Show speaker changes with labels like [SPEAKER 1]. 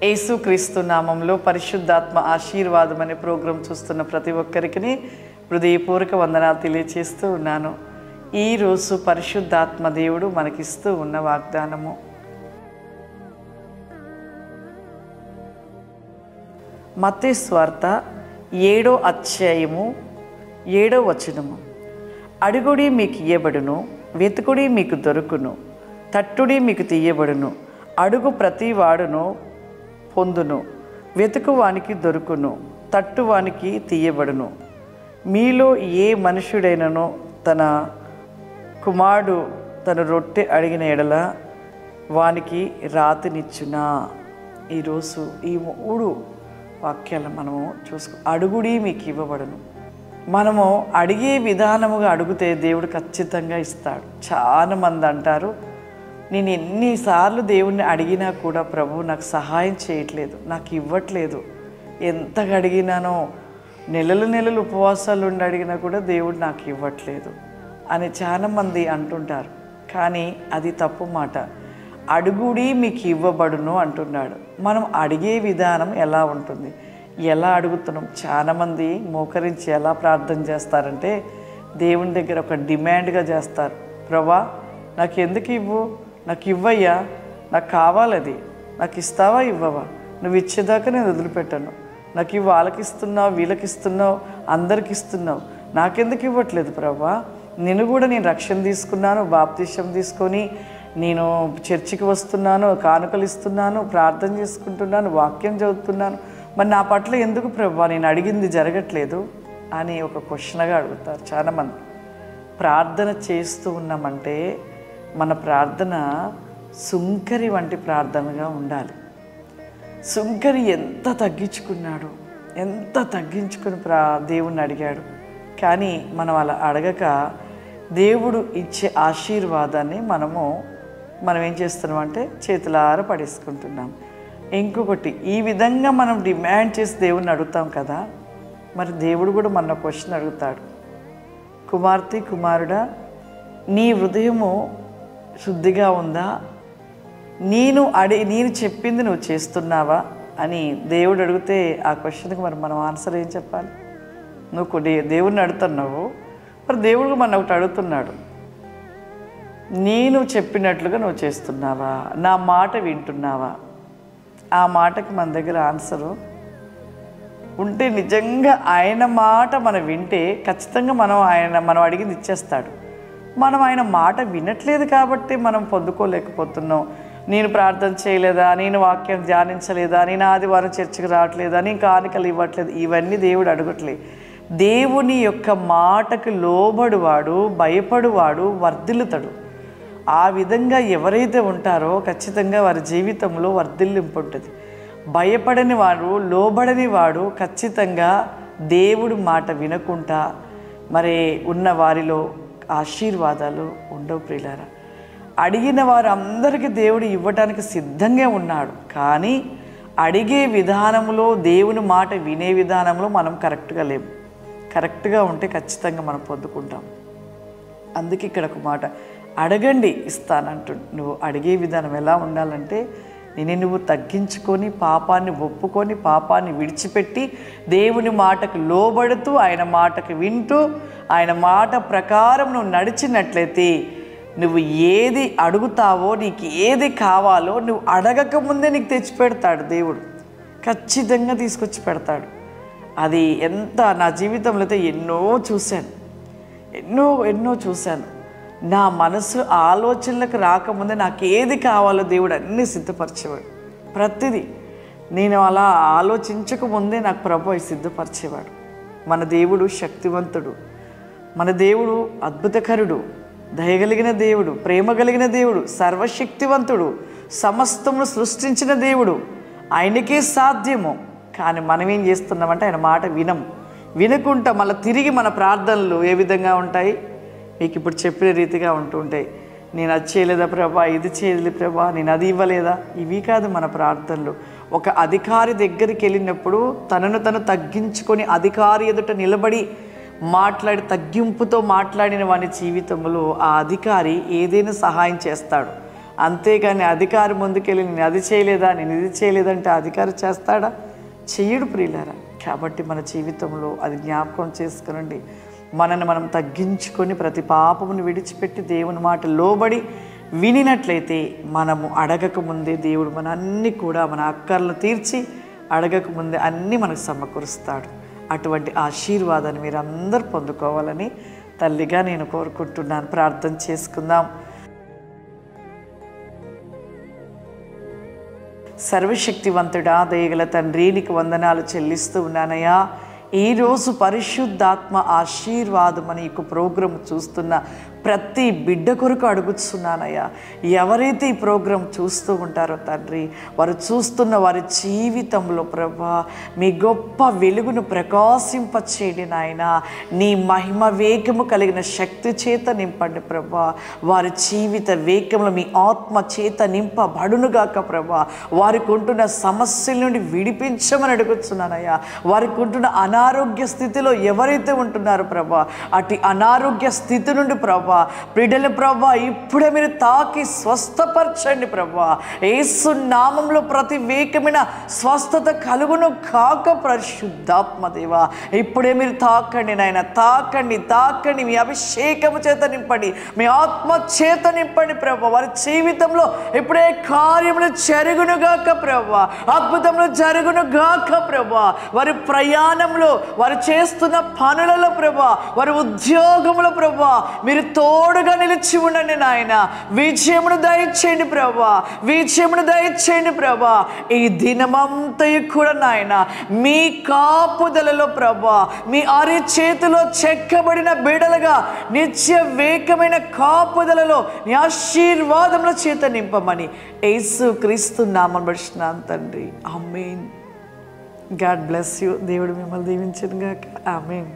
[SPEAKER 1] యేసుక్రీస్తు నామంలో పరిశుద్ధాత్మ ఆశీర్వాదం అనే ప్రోగ్రాం చూస్తున్న ప్రతి ఒక్కరికి హృదయపూర్వక వందనాలు తెలియజేస్తూ ఉన్నాను. ఈరోజు పరిశుద్ధాత్మ దేవుడు మనకిస్తూ ఉన్న వాగ్దానము, మత్తయి సువార్త 7వ అధ్యాయము 7వ వచనము. అడుగుడి మీకు ఇయ్యబడును, వెతుకుడి మీకు దొరుకును, తట్టుడి మీకు తీయబడును. అడుగు ప్రతి వాడును పొందును, వెతుకువానికి దొరుకును, తట్టువానికి తీయబడును. మీలో ఏ మనుషుడైనను తన కుమారుడు తన రొట్టె అడిగిన ఎడల వానికి రాతినిచ్చునా? ఈరోజు ఈ 3 వాక్యాలు మనము అడుగుడి మీకు ఇవ్వబడును. మనము అడిగే విధానముగా అడిగితే దేవుడు ఖచ్చితంగా ఇస్తాడు. చాలామంది అంటారు, నేను ఎన్నిసార్లు దేవుణ్ణి అడిగినా కూడా ప్రభు నాకు సహాయం చేయట్లేదు, నాకు ఇవ్వట్లేదు. ఎంతగా అడిగినానో, నెలలు ఉపవాసాలు ఉండి అడిగినా కూడా దేవుడు నాకు ఇవ్వట్లేదు అని చాలామంది అంటుంటారు. కానీ అది తప్పు మాట. అడుగుడి మీకు ఇవ్వబడును అంటున్నాడు. మనం అడిగే విధానం ఎలా ఉంటుంది, ఎలా అడుగుతున్నాం? చాలామంది మోకరించి ఎలా ప్రార్థన చేస్తారంటే దేవుని దగ్గర ఒక డిమాండ్గా చేస్తారు. ప్రభా నాకు ఎందుకు ఇవ్వు, నాకు ఇవ్వయ్యా, నాకు కావాలది, నాకు ఇస్తావా ఇవ్వవా, నువ్వు ఇచ్చేదాకా నేను వదిలిపెట్టాను, నాకు ఇవి వాళ్ళకి ఇస్తున్నావు, వీళ్ళకి ఇస్తున్నావు, అందరికి ఇస్తున్నావు, నాకెందుకు ఇవ్వట్లేదు ప్రభా? నేను కూడా రక్షణ తీసుకున్నాను, బాప్తిసం తీసుకొని నేను చర్చికి వస్తున్నాను, కానుకలు ఇస్తున్నాను, ప్రార్థన చేసుకుంటున్నాను, వాక్యం చదువుతున్నాను, మరి నా పట్ల ఎందుకు ప్రభా నేను అడిగింది జరగట్లేదు అని ఒక క్వశ్చన్గా అడుగుతారు చాలామంది. ప్రార్థన చేస్తూ ఉన్నామంటే మన ప్రార్థన సుంకరి వంటి ప్రార్థనగా ఉండాలి. సుంకరి ఎంత తగ్గించుకున్నాడు, ఎంత తగ్గించుకుని దేవుణ్ణి అడిగాడు. కానీ మనం అలా అడగక దేవుడు ఇచ్చే ఆశీర్వాదాన్ని మనం ఏం చేస్తున్నాం అంటే చేతులార పడేసుకుంటున్నాం. ఇంకొకటి, ఈ విధంగా మనం డిమాండ్ చేసి దేవుణ్ణి అడుగుతాం కదా, మరి దేవుడు కూడా మన క్వశ్చన్ అడుగుతాడు. కుమార్తె, కుమారుడా, నీ హృదయము శుద్ధిగా ఉందా? నేను చెప్పింది నువ్వు చేస్తున్నావా అని దేవుడు అడిగితే ఆ క్వశ్చన్కి మరి మనం ఆన్సర్ ఏం చెప్పాలి? నువ్వు దేవుడిని అడుగుతున్నావు, మరి దేవుడు మన ఒకటి అడుగుతున్నాడు, నేను చెప్పినట్లుగా నువ్వు చేస్తున్నావా, నా మాట వింటున్నావా? ఆ మాటకి మన దగ్గర ఆన్సరు ఉంటే, నిజంగా ఆయన మాట మనం వింటే ఖచ్చితంగా మనం అడిగింది ఇచ్చేస్తాడు. మనం ఆయన మాట వినట్లేదు కాబట్టి మనం పొందుకోలేకపోతున్నాం. నేను ప్రార్థన చేయలేదా, నేను వాక్యం ధ్యానించలేదా, నేను ఆదివారం చర్చికి రావట్లేదా, నేను కానుకలు ఇవ్వట్లేదు, ఇవన్నీ దేవుడు అడగట్లేదు. దేవుని యొక్క మాటకు లోబడువాడు, భయపడువాడు వర్ధిల్లుతాడు. ఆ విధంగా ఎవరైతే ఉంటారో ఖచ్చితంగా వారి జీవితంలో వర్ధిల్లింపు ఉంటుంది. భయపడని వాడు, లోబడని వాడు ఖచ్చితంగా దేవుడు మాట వినకుండా మరి ఉన్న వారిలో ఆశీర్వాదాలు ఉండవు. ప్రియులారా, అడిగిన వారు అందరికీ దేవుడు ఇవ్వడానికి సిద్ధంగా ఉన్నాడు. కానీ అడిగే విధానంలో, దేవుని మాట వినే విధానంలో మనం కరెక్ట్గా లేము. కరెక్ట్గా ఉంటే ఖచ్చితంగా మనం పొందుకుంటాం. అందుకే ఇక్కడ ఒక మాట, అడగండి ఇస్తానంటు. నువ్వు అడిగే విధానం ఎలా ఉండాలంటే, నువ్వు తగ్గించుకొని, పాపాన్ని ఒప్పుకొని, పాపాన్ని విడిచిపెట్టి, దేవుని మాటకు లోబడుతూ, ఆయన మాటకు వింటూ, ఆయన మాట ప్రకారం నువ్వు నడిచినట్లయితే, నువ్వు ఏది అడుగుతావో, నీకు ఏది కావాలో నువ్వు అడగక ముందే నీకు తెచ్చి పెడతాడు. దేవుడు ఖచ్చితంగా తీసుకొచ్చి పెడతాడు. అది నా జీవితంలో అయితే ఎన్నో చూశాను. నా మనసు ఆలోచనలకు రాకముందే నాకు ఏది కావాలో దేవుడు అన్నీ సిద్ధపరిచేవాడు. ప్రతిదీ నేను అలా ఆలోచించకముందే నాకు ప్రభు సిద్ధపరిచేవాడు. మన దేవుడు శక్తివంతుడు, మన దేవుడు అద్భుతకరుడు, దయగలిగిన దేవుడు, ప్రేమ కలిగిన దేవుడు, సర్వశక్తివంతుడు, సమస్తమును సృష్టించిన దేవుడు. ఆయనకే సాధ్యము. కానీ మనం ఏం చేస్తున్నామంటే ఆయన మాట వినకుండా మళ్ళీ తిరిగి మన ప్రార్థనలు ఏ విధంగా ఉంటాయి? మీకు ఇప్పుడు చెప్పిన రీతిగా ఉంటుంటాయి. నేను అది చేయలేదా ప్రభా, ఇది చేయలేదు ప్రభా, నేను అది ఇవ్వలేదా? ఇవి కాదు మన ప్రార్థనలు. ఒక అధికారి దగ్గరికి వెళ్ళినప్పుడు తనను తను తగ్గించుకొని అధికారి ఎదుట నిలబడి తగ్గింపుతో మాట్లాడిన వాని జీవితంలో ఆ అధికారి ఏదైనా సహాయం చేస్తాడు. అంతేగాని అధికారి ముందుకెళ్ళి నేను అది చేయలేదా, నేను ఇది చేయలేదంటే అధికారి చేస్తాడా? చెయ్యడు ప్రియులారా. కాబట్టి మన జీవితంలో అది జ్ఞాపకం చేసుకునండి. మనల్ని మనం తగ్గించుకొని ప్రతి పాపమును విడిచిపెట్టి దేవుని మాట లోబడి వినినట్లయితే మనము అడగక ముందే దేవుడు మన అన్నీ కూడా మన అక్కర్లు తీర్చి అడగక ముందే అన్నీ మనకు సమకూరుస్తాడు. అటువంటి ఆశీర్వాదాన్ని మీరు అందరూ పొందుకోవాలని తల్లిగా నేను కోరుకుంటున్నాను. ప్రార్థన చేసుకుందాం. సర్వశక్తివంతుడా, దయగల తండ్రి, నీకు వందనాలు చెల్లిస్తూ ఉన్నానయ్యా. ఈరోజు పరిశుద్ధాత్మ ఆశీర్వాదం అని ఈ ప్రోగ్రాం చూస్తున్న ప్రతి బిడ్డ కొరకు అడుగుతున్నానయ్యా. ఎవరైతే ఈ ప్రోగ్రాం చూస్తూ ఉంటారో తండ్రి, వారు చూస్తున్న వారి జీవితంలో ప్రభా మీ గొప్ప వెలుగును ప్రకాశింపచేయండి నాయన. నీ మహిమ వేగము కలిగిన శక్తి చేత నింపండి ప్రభా. వారి జీవిత వేగంలో మీ ఆత్మ చేత నింపబడునుగాక ప్రభా. వారికి ఉంటున్న సమస్యల నుండి విడిపించమని అడుగుతున్నానయ్యా. వారికి ఉంటున్న అనారోగ్య స్థితిలో ఎవరైతే ఉంటున్నారో ప్రభా, అటు అనారోగ్య స్థితి నుండి ప్రభా బిడ్డలు ప్రభా ఇప్పుడే మీరు తాకి స్వస్థపరచండి ప్రభా. యేసు నామములో ప్రతి వేకమైన స్వస్థత కలుగును కాక పరిశుద్ధాత్మ దేవా. ఇప్పుడే మీరు తాకండి నాయన, తాకండి తాకండి. మీ అభిషేకము చేత నింపండి, మీ ఆత్మ చేత నింపండి ప్రభా. వారి జీవితంలో ఇప్పుడే కార్యములు జరుగునుగాక ప్రభా, అద్భుతములు జరుగునుగాక ప్రభా. వారి ప్రయాణంలో, వారు చేస్తున్న పనులలో ప్రభా, వారి ఉద్యోగముల ప్రభా మీరు తోడుగా నిలిచి ఉండండి నాయన. విజయమును దయచేయండి ప్రభా, విజయమును దయచేయండి ప్రభా. ఈ దినమంతయు కూడా నాయన మీ కాపుదలలో ప్రభా, మీ అరి చేతిలో చెక్కబడిన బిడలుగా నిత్య వేకమైన కాపుదలలో నీ ఆశీర్వాదముల చేత నింపమని యేసు క్రీస్తు నామమున అడుగుచున్నాను తండ్రి. ఆమేన్. God bless you. దేవుడు మిమ్మల్ని దీవించును గాక. ఆమేన్.